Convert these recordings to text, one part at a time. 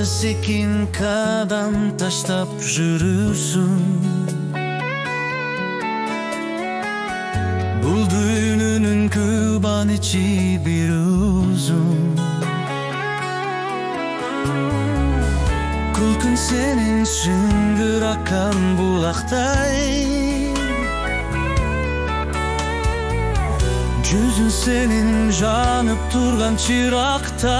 sekin kadam taşlap жүрүсүң. Бул дүйнөнүн күбан ичи бир узун. Күлкүн сенин сүңгүр аккан булактай, жүзүн сенин жанып турган чырактай.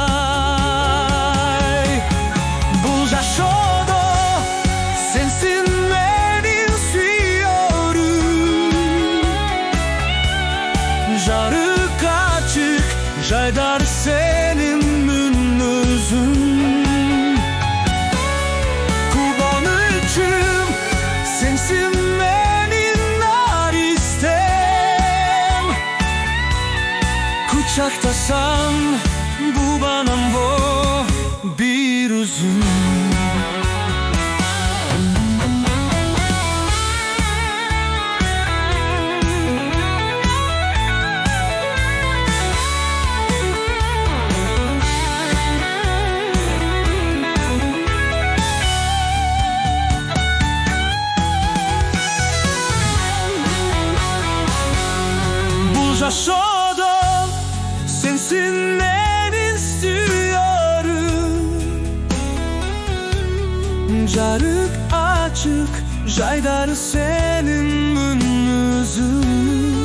Бул жашоодо сенсиң менин сүйөрүм, жарык ачык жайдар сенин мүнөзүң. Кубанычым сенсиң менин наристем, kucaktasan bu bana bir uzun. Bu yaşadı sensin menин sүйөрүm, жарык ачык жайдары сенин мүнөзүң.